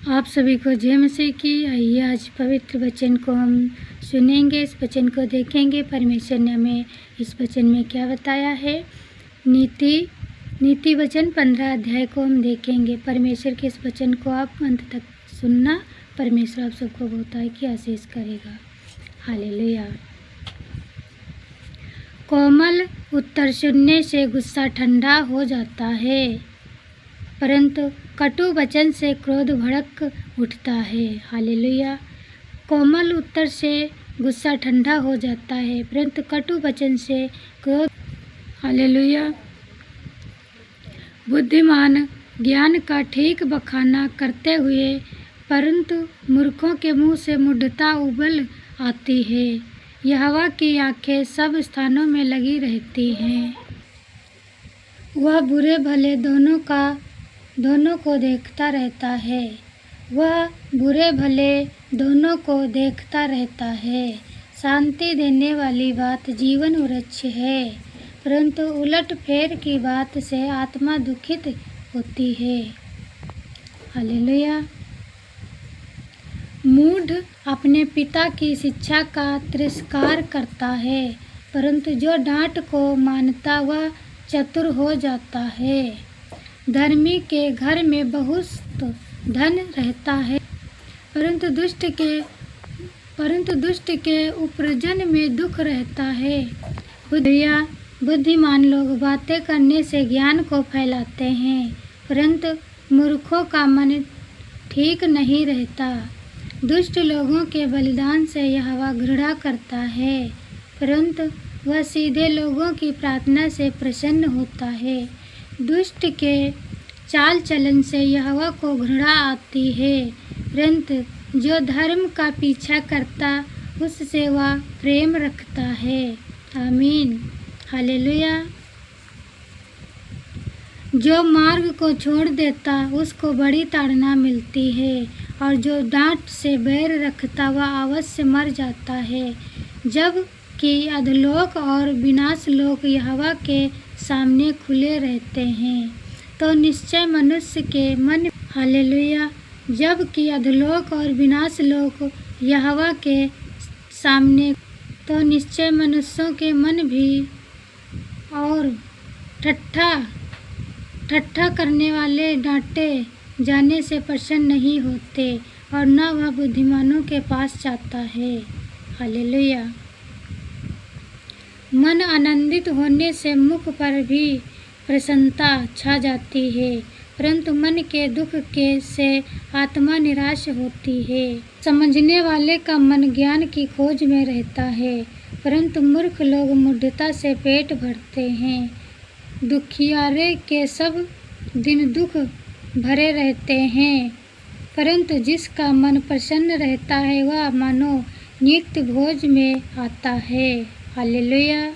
आप सभी को जय मसीह की। आइए आज पवित्र वचन को हम सुनेंगे, इस वचन को देखेंगे। परमेश्वर ने हमें इस वचन में क्या बताया है। नीति वचन 15 अध्याय को हम देखेंगे। परमेश्वर के इस वचन को आप अंत तक सुनना। परमेश्वर आप सबको बहुत की आशीष करेगा। हालेलुया। कोमल उत्तर सुनने से गुस्सा ठंडा हो जाता है, परंतु कटु वचन से क्रोध भड़क उठता है। हालेलुया। कोमल उत्तर से गुस्सा ठंडा हो जाता है, परंतु कटु वचन से क्रोध। हालेलुया। बुद्धिमान ज्ञान का ठीक बखाना करते हुए, परंतु मूर्खों के मुंह से मूढ़ता उबल आती है। यहोवा की आंखें सब स्थानों में लगी रहती हैं। वह बुरे भले दोनों को देखता रहता है। वह बुरे भले दोनों को देखता रहता है। शांति देने वाली बात जीवन वृक्ष है, परंतु उलट फेर की बात से आत्मा दुखित होती है। हालेलुया। मूढ़ अपने पिता की शिक्षा का तिरस्कार करता है, परंतु जो डांट को मानता वह चतुर हो जाता है। धर्मी के घर में बहुत धन रहता है, परंतु दुष्ट के उपार्जन में दुख रहता है। बुद्धिमान लोग बातें करने से ज्ञान को फैलाते हैं, परंतु मूर्खों का मन ठीक नहीं रहता। दुष्ट लोगों के बलिदान से यहोवा घृणा करता है, परंतु वह सीधे लोगों की प्रार्थना से प्रसन्न होता है। दुष्ट के चाल चलन से यहोवा को घृणा आती है, परंतु जो धर्म का पीछा करता उससे वह प्रेम रखता है। आमीन। हालेलुया। जो मार्ग को छोड़ देता उसको बड़ी ताड़ना मिलती है, और जो डांट से बैर रखता वह अवश्य मर जाता है। जब कि अधोलोक और विनाश लोक यहोवा के सामने खुले रहते हैं, तो निश्चय मनुष्य के मन। हालेलुया। जब कि अधोलोक और विनाश लोक यहोवा के सामने, तो निश्चय मनुष्यों के मन भी और ठट्ठा करने वाले डांटे जाने से प्रसन्न नहीं होते, और न वह बुद्धिमानों के पास जाता है। हालेलुया। मन आनंदित होने से मुख पर भी प्रसन्नता छा जाती है, परंतु मन के दुख से आत्मा निराश होती है। समझने वाले का मन ज्ञान की खोज में रहता है, परंतु मूर्ख लोग मूढ़ता से पेट भरते हैं। दुखियारे के सब दिन दुख भरे रहते हैं, परंतु जिसका मन प्रसन्न रहता है वह मानो नित्य भोज में आता है। हालेलुया।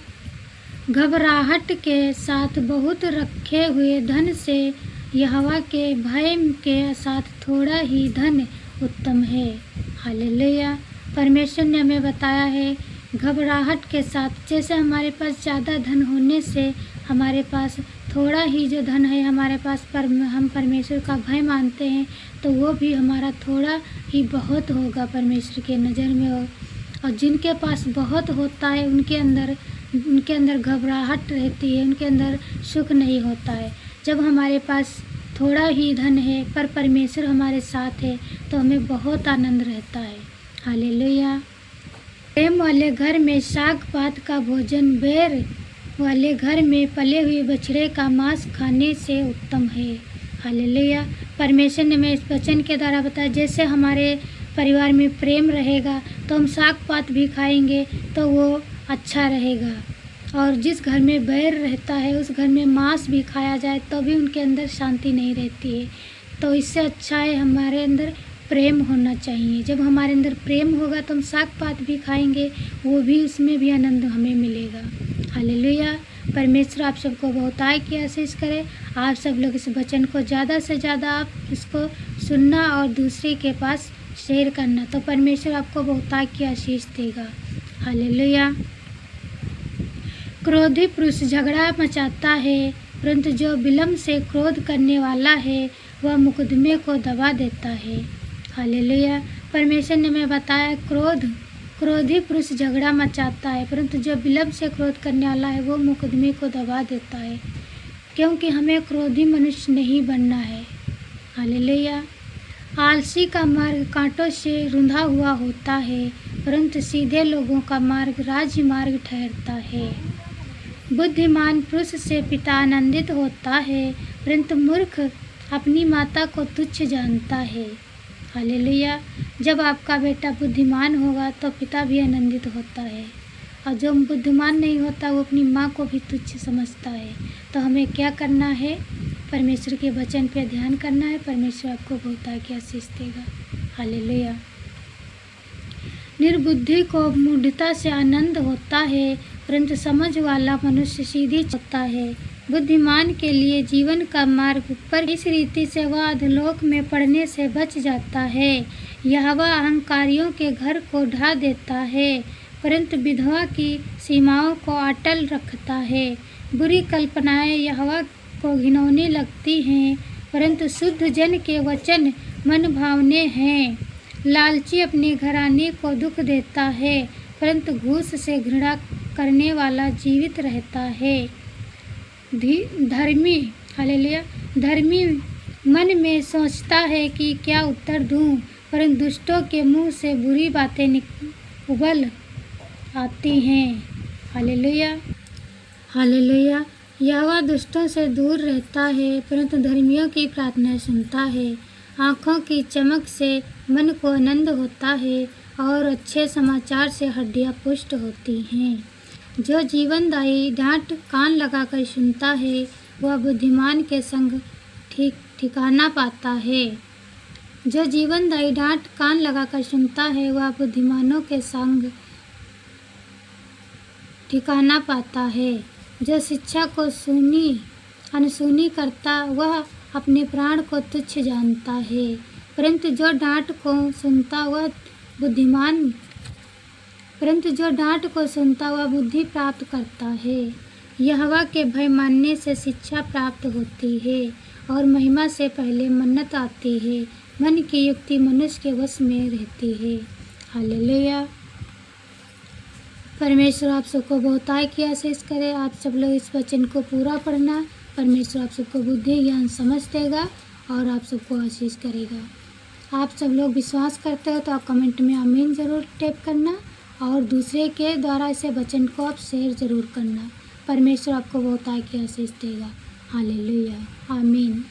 घबराहट के साथ बहुत रखे हुए धन से यहोवा के भय के साथ थोड़ा ही धन उत्तम है। हालेलुया। परमेश्वर ने हमें बताया है घबराहट के साथ, जैसे हमारे पास ज़्यादा धन होने से हमारे पास थोड़ा ही जो धन है हमारे पास, हम परमेश्वर का भय मानते हैं तो वो भी हमारा थोड़ा ही बहुत होगा परमेश्वर के नज़र में। और जिनके पास बहुत होता है उनके अंदर घबराहट रहती है, उनके अंदर सुख नहीं होता है। जब हमारे पास थोड़ा ही धन है पर परमेश्वर हमारे साथ है तो हमें बहुत आनंद रहता है। हालेलुया। प्रेम वाले घर में साग पात का भोजन बैर वाले घर में पले हुए बछड़े का मांस खाने से उत्तम है। हालेलुया। परमेश्वर ने हमें इस वचन के द्वारा बताया, जैसे हमारे परिवार में प्रेम रहेगा तो हम साग पात भी खाएंगे तो वो अच्छा रहेगा, और जिस घर में बैर रहता है उस घर में मांस भी खाया जाए तो भी उनके अंदर शांति नहीं रहती है। तो इससे अच्छा है हमारे अंदर प्रेम होना चाहिए। जब हमारे अंदर प्रेम होगा तो हम साग पात भी खाएंगे, वो भी उसमें भी आनंद हमें मिलेगा। हालेलुया। परमेश्वर आप सबको बहुत की आशीष करे। आप सब लोग इस वचन को ज़्यादा से ज़्यादा आप इसको सुनना और दूसरे के पास शेयर करना, तो परमेश्वर आपको बहुत की आशीष देगा। हालेलुया। क्रोधी पुरुष झगड़ा मचाता है, परंतु जो विलंब से क्रोध करने वाला है वह मुकदमे को दबा देता है। हालेलुया। परमेश्वर ने हमें बताया क्रोधी पुरुष झगड़ा मचाता है, परंतु जो विलंब से क्रोध करने वाला है वो मुकदमे को दबा देता है, क्योंकि हमें क्रोधी मनुष्य नहीं बनना है। हालेलुया। आलसी का मार्ग कांटों से रुंधा हुआ होता है, परंतु सीधे लोगों का मार्ग राजमार्ग ठहरता है। बुद्धिमान पुरुष से पिता आनंदित होता है, परंतु मूर्ख अपनी माता को तुच्छ जानता है। हालेलुया। जब आपका बेटा बुद्धिमान होगा तो पिता भी आनंदित होता है, और जो बुद्धिमान नहीं होता वो अपनी माँ को भी तुच्छ समझता है। तो हमें क्या करना है? परमेश्वर के वचन पे ध्यान करना है। परमेश्वर आपको बहुत आगे आशीष देगा। हालेलुया। निर्बुद्धि को मूढ़ता से आनंद होता है, परंतु समझ वाला मनुष्य सीधी होता है। बुद्धिमान के लिए जीवन का मार्ग ऊपर इस रीति से वह अधोलोक में पड़ने से बच जाता है। यहोवा अहंकारियों के घर को ढा देता है, परंतु विधवा की सीमाओं को अटल रखता है। बुरी कल्पनाएं यहोवा को घिनौनी लगती हैं, परंतु शुद्ध जन के वचन मन भावने हैं। लालची अपने घराने को दुख देता है, परंतु घूस से घृणा करने वाला जीवित रहता है। धर्मी हालेलुया धर्मी मन में सोचता है कि क्या उत्तर दूं, परंतु दुष्टों के मुंह से बुरी बातें उबल आती हैं। हालेलुया। हालेलुया। यहोवा दुष्टों से दूर रहता है, परंतु धर्मियों की प्रार्थना सुनता है। आँखों की चमक से मन को आनंद होता है, और अच्छे समाचार से हड्डियाँ पुष्ट होती हैं। जो जीवनदायी डांट कान लगाकर सुनता है वह बुद्धिमान के संग ठिकाना पाता है। जो जीवनदायी डांट कान लगाकर सुनता है वह बुद्धिमानों के संग ठिकाना पाता है। जो शिक्षा को अनसुनी करता वह अपने प्राण को तुच्छ जानता है, परंतु जो डांट को सुनता वह बुद्धि प्राप्त करता है। यहोवा के भय मानने से शिक्षा प्राप्त होती है, और महिमा से पहले मन्नत आती है। मन की युक्ति मनुष्य के वश में रहती है। हालेलुया। परमेश्वर आप सबको बहुत आशीष की आशीष करे। आप सब लोग इस वचन को पूरा पढ़ना। परमेश्वर आप सबको बुद्धि ज्ञान समझ देगा और आप सबको आशीष करेगा। आप सब लोग विश्वास करते हो तो आप कमेंट में आमीन ज़रूर टाइप करना, और दूसरे के द्वारा इसे वचन को आप शेयर ज़रूर करना। परमेश्वर आपको बहुत आगे आशीष देगा। हालेलुया। आमीन।